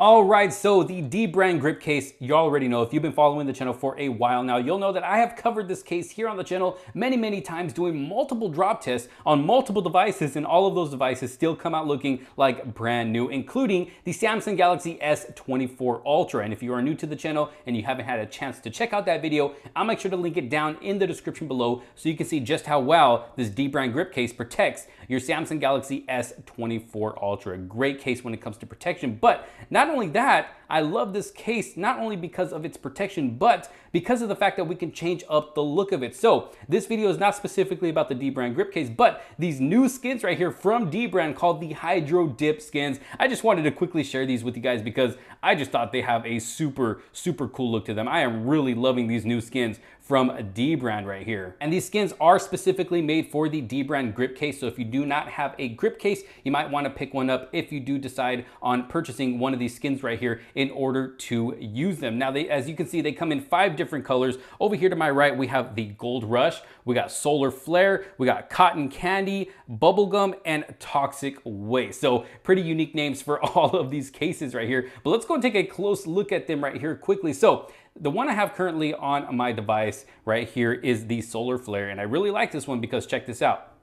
All right, so the DBRAND grip case, you already know. If you've been following the channel for a while now, you'll know that I have covered this case here on the channel many times, doing multiple drop tests on multiple devices, and all of those devices still come out looking like brand new, including the Samsung Galaxy S24 Ultra. And if you are new to the channel and you haven't had a chance to check out that video, I'll make sure to link it down in the description below so you can see just how well this DBRAND grip case protects your Samsung Galaxy S24 Ultra. A great case when it comes to protection, but not only that, I love this case not only because of its protection, but because of the fact that we can change up the look of it. So this video is not specifically about the DBRAND grip case, but these new skins right here from DBRAND called the Hydrodip skins. I just wanted to quickly share these with you guys because I just thought they have a super cool look to them. I am really loving these new skins from DBRAND right here. And these skins are specifically made for the DBRAND grip case. So if you do not have a grip case, you might want to pick one up if you do decide on purchasing one of these skins right here in order to use them. Now, as you can see, they come in 5 different colors. Over here to my right, we have the Gold Rush, we got Solar Flare, we got Cotton Candy, Bubblegum, and Toxic Waste. So pretty unique names for all of these cases right here. But let's go and take a close look at them right here quickly. So the one I have currently on my device right here is the Solar Flare, and I really like this one because check this out.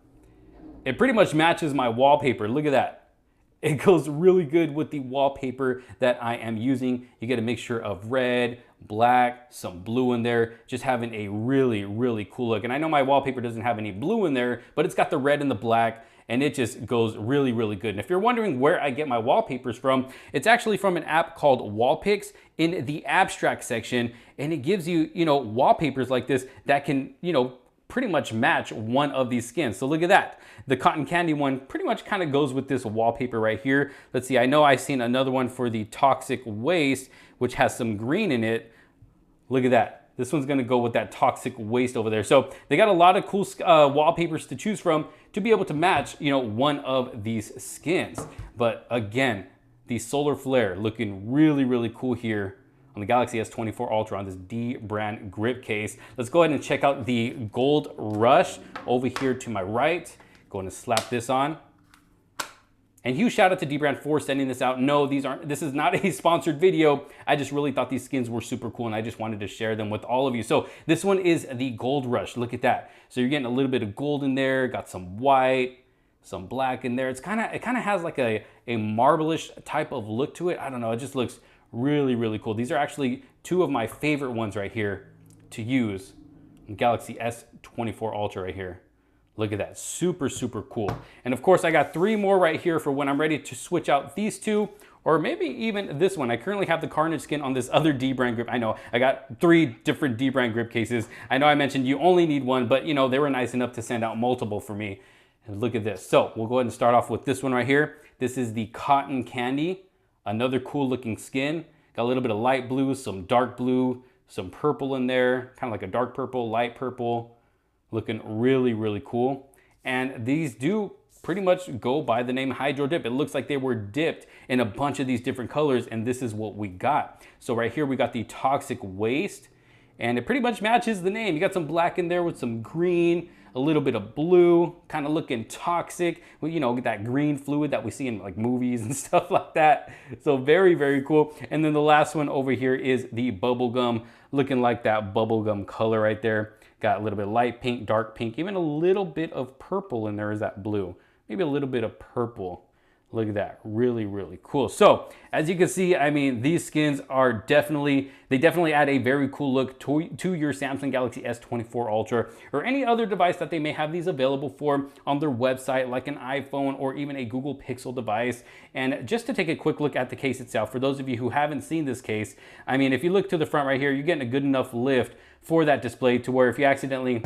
It pretty much matches my wallpaper. Look at that. It goes really good with the wallpaper that I am using. You get a mixture of red, black, some blue in there, just having a really cool look. And I know my wallpaper doesn't have any blue in there, but it's got the red and the black, and it just goes really good. And if you're wondering where I get my wallpapers from, it's actually from an app called Wallpics in the abstract section, and it gives you, wallpapers like this that can, pretty much match one of these skins. So look at that. The Cotton Candy one pretty much kind of goes with this wallpaper right here. Let's see, I know I've seen another one for the Toxic Waste, which has some green in it. Look at that. This one's gonna go with that Toxic Waste over there. So they got a lot of cool wallpapers to choose from to be able to match, one of these skins. But again, the Solar Flare looking really cool here on the Galaxy S24 Ultra on this DBRAND grip case. Let's go ahead and check out the Gold Rush over here to my right. Go ahead and slap this on. And huge shout out to DBRAND for sending this out. No, this is not a sponsored video. I just really thought these skins were super cool and I just wanted to share them with all of you. So this one is the Gold Rush. Look at that. So you're getting a little bit of gold in there, got some white, some black in there. It kind of has like a marble-ish type of look to it. I don't know, it just looks really cool. These are actually 2 of my favorite ones right here to use in Galaxy S24 Ultra right here. Look at that, super cool. And of course I got 3 more right here for when I'm ready to switch out these 2, or maybe even this one. I currently have the Carnage skin on this other DBRAND grip. I know I got 3 different DBRAND grip cases. I know I mentioned you only need one, but they were nice enough to send out multiple for me. And look at this. So we'll go ahead and start off with this one right here. This is the Cotton Candy. Another cool looking skin. Got a little bit of light blue, some dark blue, some purple in there, kind of like a dark purple, light purple. Looking really cool. And these do pretty much go by the name Hydrodip. It looks like they were dipped in a bunch of these different colors, and this is what we got. So right here we got the Toxic Waste, and it pretty much matches the name. You got some black in there with some green, a little bit of blue, kind of looking toxic. Well, that green fluid that we see in like movies and stuff like that. So very cool. And then the last one over here is the Bubblegum, looking like that bubblegum color right there. Got a little bit of light pink, dark pink, even a little bit of purple in there. Is that blue? Maybe a little bit of purple. Look at that, really cool. So as you can see, I mean, these skins are definitely add a very cool look to your Samsung Galaxy S24 Ultra or any other device that they may have these available for on their website, like an iPhone or even a Google Pixel device. And just to take a quick look at the case itself, for those of you who haven't seen this case, I mean, if you look to the front right here, you're getting a good enough lift for that display to where if you accidentally,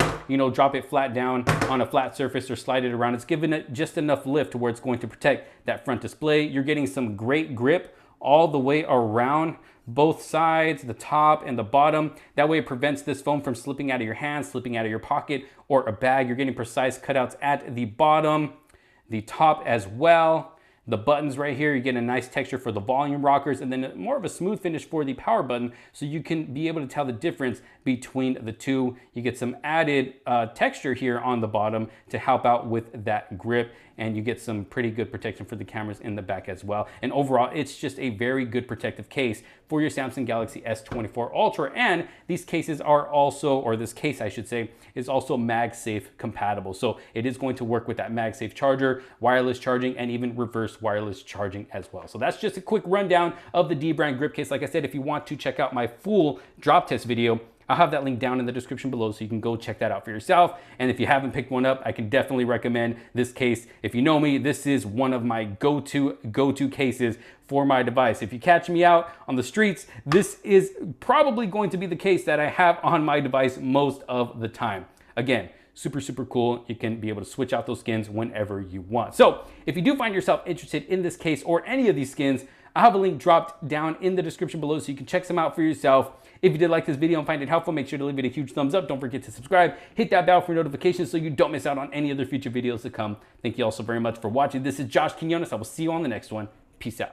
drop it flat down on a flat surface or slide it around, it's giving it just enough lift to where it's going to protect that front display. You're getting some great grip all the way around both sides, the top and the bottom. That way it prevents this foam from slipping out of your hand, slipping out of your pocket or a bag. You're getting precise cutouts at the bottom, the top as well. The buttons right here, you get a nice texture for the volume rockers, and then more of a smooth finish for the power button, so you can be able to tell the difference between the two. You get some added texture here on the bottom to help out with that grip. and you get some pretty good protection for the cameras in the back as well. And overall, it's just a very good protective case for your Samsung Galaxy S24 Ultra. And these cases are also, or this case I should say, is also MagSafe compatible. So it is going to work with that MagSafe charger, wireless charging, and even reverse wireless charging as well. So that's just a quick rundown of the dbrand grip case. Like I said, if you want to check out my full drop test video, I'll have that link down in the description below so you can go check that out for yourself. And if you haven't picked one up, I can definitely recommend this case. If you know me, this is one of my go-to cases for my device. If you catch me out on the streets, this is probably going to be the case that I have on my device most of the time. Again, super, super cool. You can be able to switch out those skins whenever you want. So if you do find yourself interested in this case or any of these skins, I have a link dropped down in the description below so you can check some out for yourself. If you did like this video and find it helpful, make sure to leave it a huge thumbs up. Don't forget to subscribe. Hit that bell for notifications so you don't miss out on any other future videos to come. Thank you all so very much for watching. This is Josh Quinones. I will see you on the next one. Peace out.